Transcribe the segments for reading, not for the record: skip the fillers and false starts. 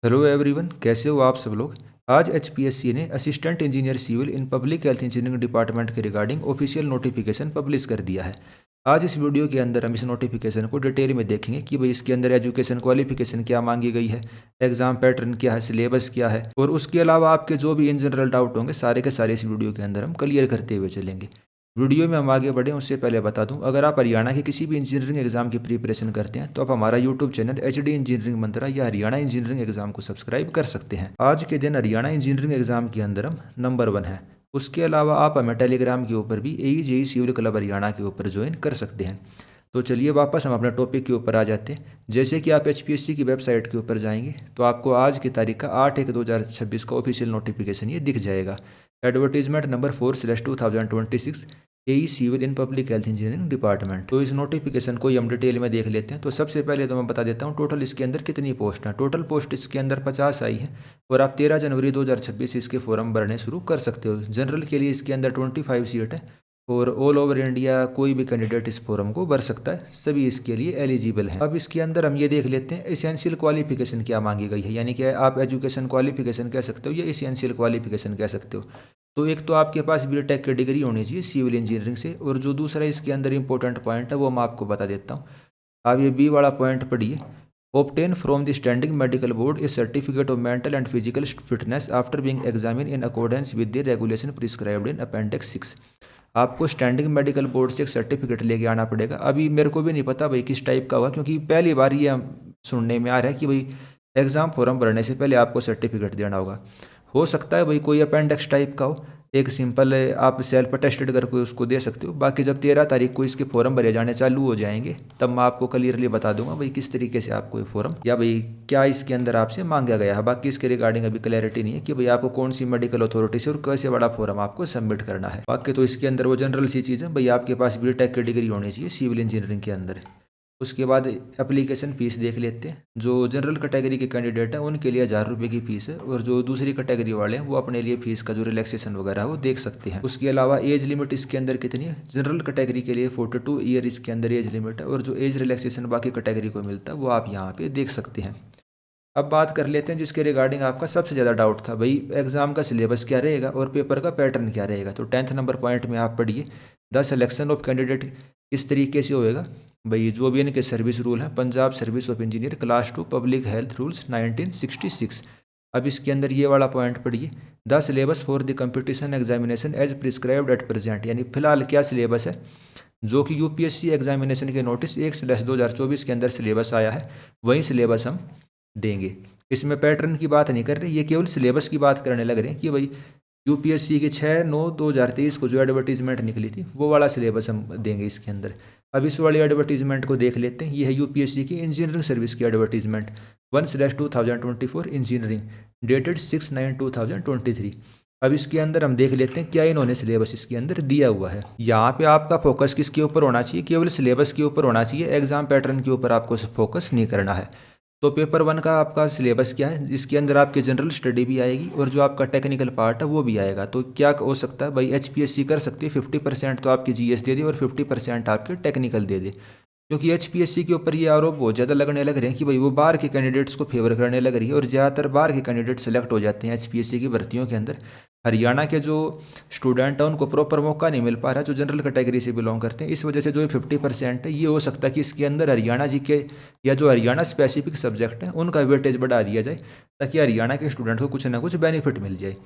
Hello everyone, कैसे हो आप सब लोग। आज एचपीएससी ने assistant engineer civil in public health engineering department के रिगार्डिंग ऑफिशियल नोटिफिकेशन पब्लिश कर दिया है। आज इस वीडियो के अंदर हम इस नोटिफिकेशन को डिटेल में देखेंगे कि भाई इसके अंदर एजुकेशन क्वालिफिकेशन क्या मांगी गई है, एग्जाम पैटर्न क्या है, सिलेबस क्या है, और उसके अलावा आपके जो भी इन जनरल डाउट होंगे सारे के सारे इस वीडियो के अंदर हम क्लियर करते हुए चलेंगे। वीडियो में हम आगे बढ़ें उससे पहले बता दूं, अगर आप हरियाणा के किसी भी इंजीनियरिंग एग्जाम की प्रिपरेशन करते हैं तो आप हमारा यूट्यूब चैनल एचडी इंजीनियरिंग मंत्रा या हरियाणा इंजीनियरिंग एग्जाम को सब्सक्राइब कर सकते हैं। आज के दिन हरियाणा इंजीनियरिंग एग्जाम के अंदर हम नंबर 1 है। उसके अलावा आप हमें टेलीग्राम के ऊपर भी AE सिविल क्लब हरियाणा के ऊपर ज्वाइन कर सकते हैं। तो चलिए वापस हम अपने टॉपिक के ऊपर आ जाते हैं। जैसे कि आप HPSC की वेबसाइट के ऊपर जाएंगे तो आपको आज की तारीख का 8/1/2026 का ऑफिशियल नोटिफिकेशन ये दिख जाएगा। Advertisement number 4/2026 AE civil in public health engineering department. तो इस नोटिफिकेशन को हम डिटेल में देख लेते हैं। तो सबसे पहले तो मैं बता देता हूँ टोटल इसके अंदर कितनी पोस्ट हैं। टोटल पोस्ट इसके अंदर 50 आई है और आप 13 जनवरी 2026 इसके फॉर्म भरने शुरू कर सकते हो। जनरल के लिए इसके अंदर 25 सीट है और ऑल ओवर इंडिया कोई भी कैंडिडेट इस फॉर्म को भर सकता है, सभी इसके लिए एलिजिबल हैं। अब इसके अंदर हम ये देख लेते हैं एसेंशियल क्वालिफिकेशन क्या मांगी गई है, यानी कि आप एजुकेशन क्वालिफिकेशन कह सकते हो या एसेंशियल क्वालिफिकेशन कह सकते हो। तो एक तो आपके पास बीटेक की डिग्री होनी चाहिए सिविल इंजीनियरिंग से, और जो दूसरा इसके अंदर इंपॉर्टेंट पॉइंट है वो मैं आपको बता देता हूँ। आप ये बी वाला पॉइंट पढ़िए। Obtain from the standing medical board A certificate of mental and physical fitness after being examine in accordance with the regulation prescribed in appendix 6। आपको स्टैंडिंग मेडिकल बोर्ड से एक सर्टिफिकेट लेके आना पड़ेगा। अभी मेरे को भी नहीं पता भाई किस टाइप का होगा, क्योंकि पहली बार ये सुनने में आ रहा है कि भाई एग्ज़ाम फॉर्म भरने से पहले आपको सर्टिफिकेट देना होगा। हो सकता है भाई कोई अपेंडिक्स टाइप का हो, एक सिंपल आप सेल्फ टेस्टेड करके उसको दे सकते हो। बाकी जब 13 तारीख को इसके फॉर्म भरे जाने चालू हो जाएंगे तब मैं आपको क्लियरली बता दूंगा भाई किस तरीके से आपको ये फॉर्म या भाई क्या इसके अंदर आपसे मांगा गया है। बाकी इसके रिगार्डिंग अभी क्लैरिटी नहीं है कि भाई आपको कौन सी मेडिकल अथॉरिटी से और कैसे बड़ा फॉर्म आपको सबमिट करना है। बाकी तो इसके अंदर वो जनरल सी चीज़ है भाई, आपके पास बीटेक की डिग्री होनी चाहिए सिविल इंजीनियरिंग के अंदर। उसके बाद एप्लीकेशन फ़ीस देख लेते हैं। जो जनरल कैटेगरी के कैंडिडेट हैं उनके लिए 1000 रुपये की फ़ीस है, और जो दूसरी कैटेगरी वाले हैं वो अपने लिए फ़ीस का जो रिलैक्सेशन वगैरह है वो देख सकते हैं। उसके अलावा एज लिमिट इसके अंदर कितनी है, जनरल कैटेगरी के लिए 42 ईयर इसके अंदर एज लिमिट है, और जो एज रिलैक्सेशन बाकी कैटेगरी को मिलता है वो आप यहाँ पर देख सकते हैं। अब बात कर लेते हैं जिसके रिगार्डिंग आपका सबसे ज़्यादा डाउट था, भाई एग्जाम का सिलेबस क्या रहेगा और पेपर का पैटर्न क्या रहेगा। तो 10th नंबर पॉइंट में आप पढ़िए, द सिलेक्शन ऑफ कैंडिडेट किस तरीके से होएगा। भाई जो भी इनके सर्विस रूल हैं, Punjab service of engineer class 2 public health rules 1966। अब इसके अंदर ये वाला पॉइंट पढ़िए, the syllabus for the competition examination as prescribed at present, यानी फिलहाल क्या सिलेबस है जो कि यूपीएससी एग्जामिनेशन के नोटिस 1/2024 के अंदर सिलेबस आया है, वही सिलेबस हम देंगे। इसमें पैटर्न की बात नहीं कर रहे, ये केवल सिलेबस की बात करने लग रहे हैं कि भाई यूपीएससी के 6/9/2023 को जो एडवर्टीजमेंट निकली थी वो वाला सिलेबस हम देंगे इसके अंदर। अब इस वाली एडवर्टीजमेंट को देख लेते हैं। ये है यूपीएससी की इंजीनियरिंग सर्विस की एडवर्टीजमेंट 1/2024 इंजीनियरिंग, डेटेड 6/9/2023। अब इसके अंदर हम देख लेते हैं क्या इन्होंने सिलेबस इसके अंदर दिया हुआ है। यहाँ पे आपका फोकस किसके ऊपर होना चाहिए, केवल सिलेबस के ऊपर होना चाहिए, एग्जाम पैटर्न के ऊपर आपको फोकस नहीं करना है। तो पेपर 1 का आपका सिलेबस क्या है, जिसके अंदर आपकी जनरल स्टडी भी आएगी और जो आपका टेक्निकल पार्ट है वो भी आएगा। तो क्या हो सकता है भाई, HPSC कर सकती है 50% तो आपकी GS दे दे और 50% आपके टेक्निकल दे दे, क्योंकि HPSC के ऊपर ये आरोप बहुत ज़्यादा लगने लग रहे हैं कि भाई वो बाहर के कैंडिडेट्स को फेवर करने लग रही है और ज़्यादातर बाहर के कैंडिडेट सेलेक्ट हो जाते हैं HPSC की भर्तियों के अंदर। हरियाणा के जो स्टूडेंट हैं उनको प्रॉपर मौका नहीं मिल पा रहा जो जनरल कैटेगरी से बिलोंग करते हैं। इस वजह से जो 50% है ये हो सकता है कि इसके अंदर हरियाणा GK या जो हरियाणा स्पेसिफिक सब्जेक्ट हैं उनका वेटेज बढ़ा दिया जाए, ताकि हरियाणा के स्टूडेंट को कुछ ना कुछ बेनिफिट मिल जाए।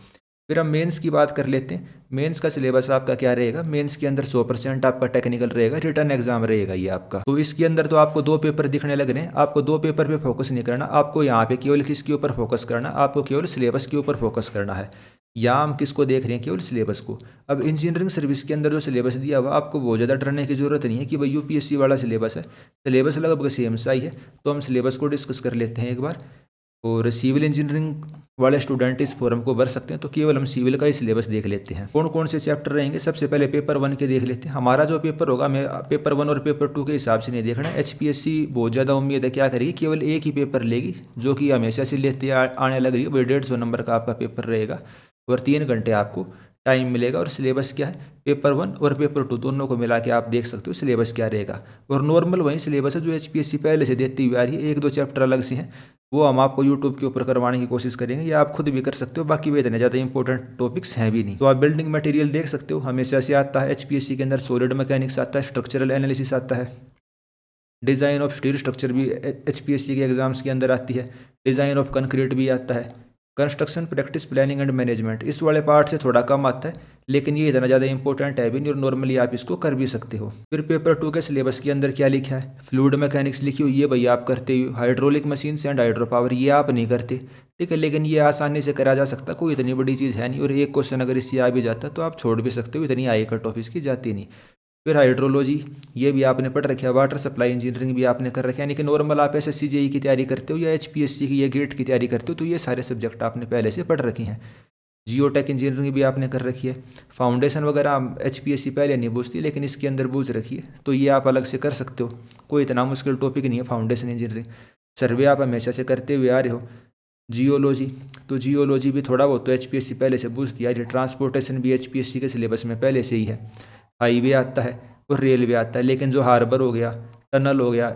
फिर हम मेंस की बात कर लेते हैं। मेंस का सिलेबस आपका क्या रहेगा, मेंस के अंदर 100% आपका टेक्निकल रहेगा, रिटर्न एग्जाम रहेगा ये आपका। तो इसके अंदर तो आपको 2 पेपर दिखने लग रहे हैं, आपको 2 पेपर पे फोकस नहीं करना, आपको यहाँ पे केवल किसके ऊपर फोकस करना, आपको केवल सिलेबस के ऊपर फोकस करना है। यहाँ हम किसको देख रहे हैं, केवल सिलेबस को। अब इंजीनियरिंग सर्विस के अंदर जो सिलेबस दिया हुआ आपको बहुत ज़्यादा डरने की जरूरत नहीं है कि भाई यूपीएससी वाला सिलेबस है, सिलेबस लगभग सेम सा ही है। तो हम सिलेबस को डिस्कस कर लेते हैं एक बार। और सिविल इंजीनियरिंग वाले स्टूडेंट इस फॉर्म को भर सकते हैं, तो केवल हम सिविल का ही सिलेबस देख लेते हैं। कौन कौन से चैप्टर रहेंगे, सबसे पहले पेपर 1 के देख लेते हैं। हमारा जो पेपर होगा, मैं पेपर 1 और पेपर 2 के हिसाब से नहीं देखना। HPSC बहुत ज़्यादा उम्मीद है क्या करेगी, केवल एक ही पेपर लेगी जो कि हमेशा से लेते आने लग रही है। 150 नंबर का आपका पेपर रहेगा और 3 घंटे आपको टाइम मिलेगा। और सिलेबस क्या है, पेपर 1 और पेपर 2 दोनों को मिला के आप देख सकते हो सिलेबस क्या रहेगा। और नॉर्मल वही सिलेबस है जो HPSC पहले से देती हुई आ रही है। 1-2 चैप्टर अलग से हैं, वो हम आपको यूट्यूब के ऊपर करवाने की कोशिश करेंगे, या आप खुद भी कर सकते हो। बाकी वे इतने ज़्यादा इंपॉर्टेंट टॉपिक्स हैं भी नहीं। तो आप बिल्डिंग मटेरियल देख सकते हो, हमेशा से आता है HPSC के अंदर। सॉलिड मैकेनिक्स आता है, स्ट्रक्चरल एनालिसिस आता है, डिज़ाइन ऑफ स्टील स्ट्रक्चर भी HPSC के एग्जाम्स के अंदर आती है, डिज़ाइन ऑफ कंक्रीट भी आता है, construction practice planning and management इस वाले पार्ट से थोड़ा कम आता है, लेकिन ये इतना ज़्यादा इंपॉर्टेंट है भी नहीं और नॉर्मली आप इसको कर भी सकते हो। फिर पेपर 2 के सिलेबस के अंदर क्या लिखा है, फ्लूइड मैकेनिक्स लिखी हुई है भैया आप करते हो, hydraulic machine and hydro power ये आप नहीं करते, ठीक है, लेकिन ये आसानी से करा जा सकता, कोई इतनी बड़ी चीज़ है नहीं। और एक क्वेश्चन अगर इससे आ भी जाता तो आप छोड़ भी सकते हो, इतनी हाई कट ऑफ इसकी जाती नहीं। फिर हाइड्रोलॉजी ये भी आपने पढ़ रखा है, वाटर सप्लाई इंजीनियरिंग भी आपने कर रखा है, यानी कि नॉर्मल आप SSC JEE की तैयारी करते हो या HPSC की या गेट की तैयारी करते हो तो ये सारे सब्जेक्ट आपने पहले से पढ़ रखे हैं। जियोटेक इंजीनियरिंग भी आपने कर रखी है। फाउंडेशन वगैरह HPSC पहले नहीं पूछती, लेकिन इसके अंदर बूझ रखी है, तो ये आप अलग से कर सकते हो, कोई इतना मुश्किल टॉपिक नहीं है फाउंडेशन इंजीनियरिंग। सर्वे आप हमेशा से करते हुए आ रहे हो। जियोलॉजी, तो जियोलॉजी भी थोड़ा बहुत तो HPSC पहले से पूछती है। ट्रांसपोर्टेशन भी HPSC के सिलेबस में पहले से ही है। हाईवे आता है और रेलवे आता है, लेकिन जो हार्बर हो गया, टनल हो गया,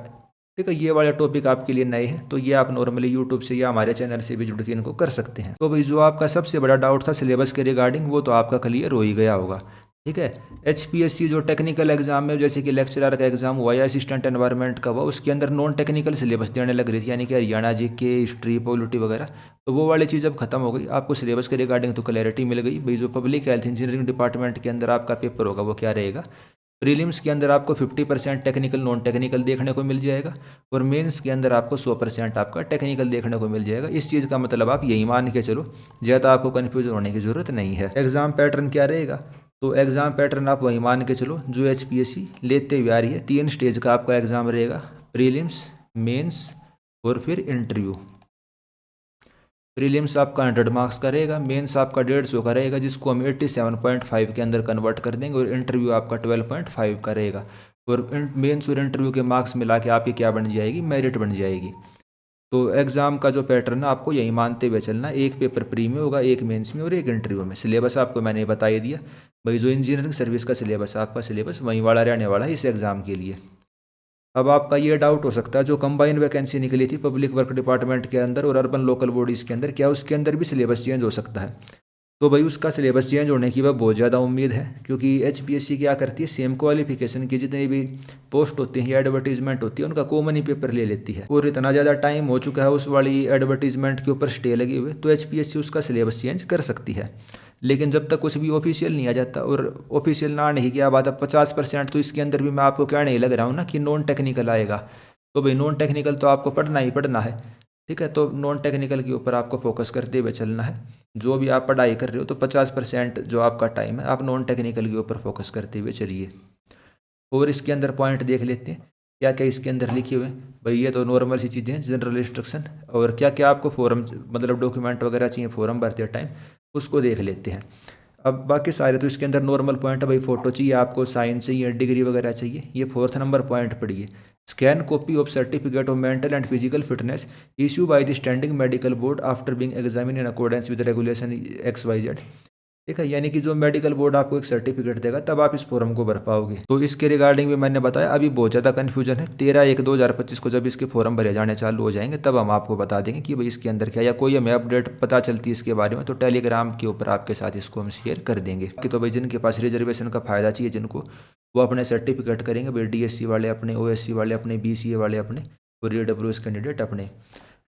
ठीक है, ये वाले टॉपिक आपके लिए नए हैं, तो ये आप नॉर्मली यूट्यूब से या हमारे चैनल से भी जुड़ के इनको कर सकते हैं। तो भाई जो आपका सबसे बड़ा डाउट था सिलेबस के रिगार्डिंग, वो तो आपका क्लियर हो ही गया होगा, ठीक है। HPSC जो टेक्निकल एग्जाम में जैसे कि लेक्चरर का एग्जाम हुआ या असिस्टेंट एनवायरनमेंट का हुआ, उसके अंदर नॉन टेक्निकल सिलेबस देने लग रही थी, यानी कि हरियाणा GK, हिस्ट्री, पॉलिटी वगैरह, तो वो वाली चीज़ अब खत्म हो गई। आपको सिलेबस के रिगार्डिंग तो क्लैरिटी मिल गई। भाई जो पब्लिक हेल्थ इंजीनियरिंग डिपार्टमेंट के अंदर आपका पेपर होगा वो क्या रहेगा। प्रीलिम्स के अंदर आपको 50% टेक्निकल नॉन टेक्निकल देखने को मिल जाएगा, और मेंस के अंदर आपको 100% आपका टेक्निकल देखने को मिल जाएगा। इस चीज़ का मतलब आप यही मान के चलो, ज़्यादा आपको कन्फ्यूज होने की ज़रूरत नहीं है। एग्ज़ाम पैटर्न क्या रहेगा, तो एग्ज़ाम पैटर्न आप वही मान के चलो जो HPSC लेते हुए आ रही है। 3 स्टेज का आपका एग्ज़ाम रहेगा, प्रीलिम्स, मेंस और फिर इंटरव्यू। प्रीलिम्स आपका 100 मार्क्स का रहेगा, मेंस आपका 150 का रहेगा, जिसको हम 87.5 के अंदर कन्वर्ट कर देंगे, और इंटरव्यू आपका 12.5 का रहेगा। और मेंस और इंटरव्यू के मार्क्स मिला के आपकी क्या बन जाएगी, मेरिट बन जाएगी। तो एग्ज़ाम का जो पैटर्न है आपको यही मानते हुए चलना, एक पेपर प्री में होगा, एक मेंस में और एक इंटरव्यू में। सिलेबस आपको मैंने बता ही दिया भाई, जो इंजीनियरिंग सर्विस का सिलेबस है आपका सिलेबस वहीं वाला रहने वाला है इस एग्ज़ाम के लिए। अब आपका ये डाउट हो सकता है जो कंबाइन वैकेंसी निकली थी पब्लिक वर्क डिपार्टमेंट के अंदर और अर्बन लोकल बॉडीज़ के अंदर, क्या उसके अंदर भी सिलेबस चेंज हो सकता है। तो भाई उसका सिलेबस चेंज होने की वह बहुत ज़्यादा उम्मीद है, क्योंकि HPSC क्या करती है, सेम क्वालिफिकेशन की जितनी भी पोस्ट होती हैं या एडवर्टीजमेंट होती है उनका कॉमन ही पेपर ले लेती है। और इतना ज़्यादा टाइम हो चुका है उस वाली एडवर्टीजमेंट के ऊपर स्टे लगे हुए, तो HPSC उसका सिलेबस चेंज कर सकती है। लेकिन जब तक कुछ भी ऑफिशियल नहीं आ जाता, और ऑफिशियल ना आने की क्या बात है, 50% तो इसके अंदर भी मैं आपको क्या नहीं लग रहा हूँ ना कि नॉन टेक्निकल आएगा। तो भाई नॉन टेक्निकल तो आपको पढ़ना ही पढ़ना है, ठीक है। तो नॉन टेक्निकल के ऊपर आपको फोकस करते हुए चलना है। जो भी आप पढ़ाई कर रहे हो तो 50% जो आपका टाइम है आप नॉन टेक्निकल के ऊपर फोकस करते हुए चलिए। और इसके अंदर पॉइंट देख लेते हैं क्या क्या इसके अंदर लिखे हुए हैं। भाई ये तो नॉर्मल सी चीज़ें हैं, जनरल इंस्ट्रक्शन, और क्या क्या आपको फॉर्म मतलब डॉक्यूमेंट वगैरह चाहिए फॉर्म भरते टाइम, उसको देख लेते हैं। अब बाकी सारे तो इसके अंदर नॉर्मल पॉइंट है। भाई फोटो चाहिए आपको, साइन चाहिए, डिग्री वगैरह चाहिए। ये 4th नंबर पॉइंट पढ़िए, scan copy of certificate of mental and physical fitness issue by the standing medical board after being examine in accordance with regulation XYZ, ठीक है। यानी कि जो मेडिकल बोर्ड आपको एक सर्टिफिकेट देगा तब आप इस फॉर्म को भर पाओगे। तो इसके रिगार्डिंग भी मैंने बताया अभी बहुत ज़्यादा कन्फ्यूजन है। 13/1/2025 को जब इसके फॉर्म भरे जाने चालू हो जाएंगे तब हम आपको बता देंगे कि भाई इसके अंदर क्या, या कोई हमें अपडेट पता चलती है इसके बारे में तो टेलीग्राम के ऊपर आपके साथ इसको हम शेयर कर देंगे। कि तो भाई जिनके पास रिजर्वेशन का फ़ायदा चाहिए जिनको, वो अपने सर्टिफिकेट करेंगे भाई, DSC वाले अपने, OSC वाले अपने, BCA वाले अपने, और EWS कैंडिडेट अपने।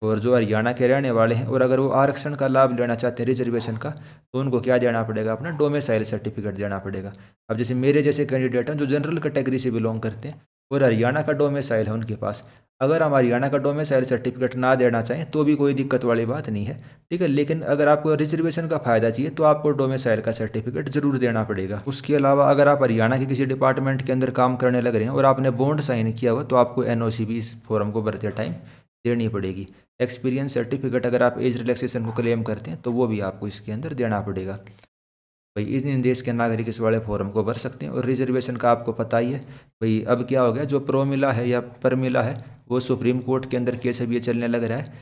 और जो हरियाणा के रहने वाले हैं और अगर वो आरक्षण का लाभ लेना चाहते हैं रिजर्वेशन का, तो उनको क्या देना पड़ेगा, अपना डोमिसाइल सर्टिफिकेट देना पड़ेगा। अब जैसे मेरे जैसे कैंडिडेट हैं जो जनरल कैटेगरी से बिलोंग करते हैं और हरियाणा का डोमिसाइल है उनके पास, अगर हम हरियाणा का डोमिसाइल सर्टिफिकेट ना देना चाहें तो भी कोई दिक्कत वाली बात नहीं है, ठीक है। लेकिन अगर आपको रिजर्वेशन का फ़ायदा चाहिए तो आपको डोमिसाइल का सर्टिफिकेट जरूर देना पड़ेगा। उसके अलावा अगर आप हरियाणा के किसी डिपार्टमेंट के अंदर काम करने लग रहे हैं और आपने बॉन्ड साइन किया हुआ तो आपको NOC भी इस फॉर्म को भरते टाइम देनी पड़ेगी। एक्सपीरियंस सर्टिफिकेट अगर आप एज रिलैक्सेशन को क्लेम करते हैं तो वो भी आपको इसके अंदर देना पड़ेगा। भाई इन देश के नागरिक इस वाले फॉर्म को भर सकते हैं। और रिजर्वेशन का आपको पता ही है भाई, अब क्या हो गया, जो प्रो मिला है या पर मिला है वो सुप्रीम कोर्ट के अंदर केस अब ये चलने लग रहा है।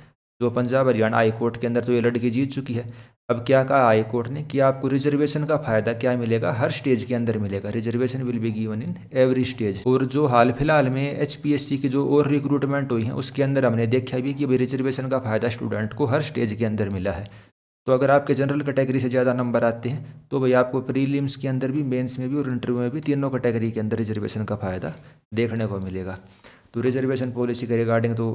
जो पंजाब हरियाणा हाई कोर्ट के अंदर तो ये लड़की जीत चुकी है। अब क्या कहा हाई कोर्ट ने कि आपको रिजर्वेशन का फ़ायदा क्या मिलेगा, हर स्टेज के अंदर मिलेगा। Reservation will be given in every stage. और जो हाल फिलहाल में एचपीएससी की जो और रिक्रूटमेंट हुई है उसके अंदर हमने देखा भी कि भाई रिजर्वेशन का फ़ायदा स्टूडेंट को हर स्टेज के अंदर मिला है। तो अगर आपके जनरल कैटेगरी से ज़्यादा नंबर आते हैं तो भाई आपको प्रीलिम्स के अंदर भी, मेंस में भी और इंटरव्यू में भी तीनों कैटेगरी के अंदर रिजर्वेशन का फ़ायदा देखने को मिलेगा। तो रिजर्वेशन पॉलिसी के रिगार्डिंग तो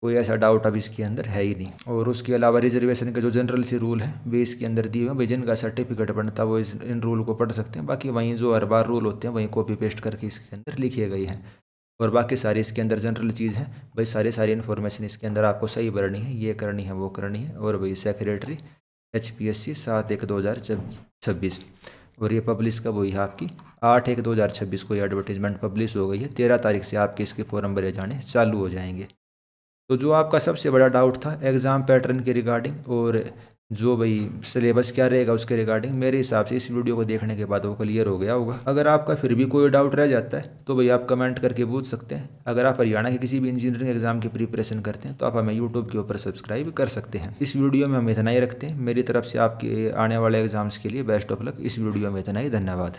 कोई ऐसा डाउट अब इसके अंदर है ही नहीं। और उसके अलावा रिजर्वेशन के जो जनरल से रूल हैं वे इसके अंदर दिए हुए हैं। भाई जिनका सर्टिफिकेट बनता है वो इन रूल को पढ़ सकते हैं। बाकी वहीं जो हर बार रूल होते हैं वहीं कॉपी पेस्ट करके इसके अंदर लिखे गए हैं। और बाकी सारी इसके अंदर जनरल चीज़ है भाई, सारी इन्फॉर्मेशन इसके अंदर आपको सही भरनी है, ये करनी है वो करनी है। और भाई सेक्रेटरी HPSC 7/1/2026। और ये पब्लिश कब हुई है आपकी 8/1/2026 को ये एडवर्टीजमेंट पब्लिश हो गई है। 13 तारीख से आपके इसके फॉर्म भरे जाने चालू हो जाएंगे। तो जो आपका सबसे बड़ा डाउट था एग्ज़ाम पैटर्न के रिगार्डिंग और जो भाई सिलेबस क्या रहेगा उसके रिगार्डिंग, मेरे हिसाब से इस वीडियो को देखने के बाद वो क्लियर हो गया होगा। अगर आपका फिर भी कोई डाउट रह जाता है तो भाई आप कमेंट करके पूछ सकते हैं। अगर आप हरियाणा के किसी भी इंजीनियरिंग एग्जाम की प्रिपरेशन करते हैं तो आप हमें यूट्यूब के ऊपर सब्सक्राइब कर सकते हैं। इस वीडियो में हम इतना ही रखते हैं। मेरी तरफ से आपके आने वाले एग्जाम्स के लिए बेस्ट ऑफ लक। इस वीडियो में इतना ही, धन्यवाद।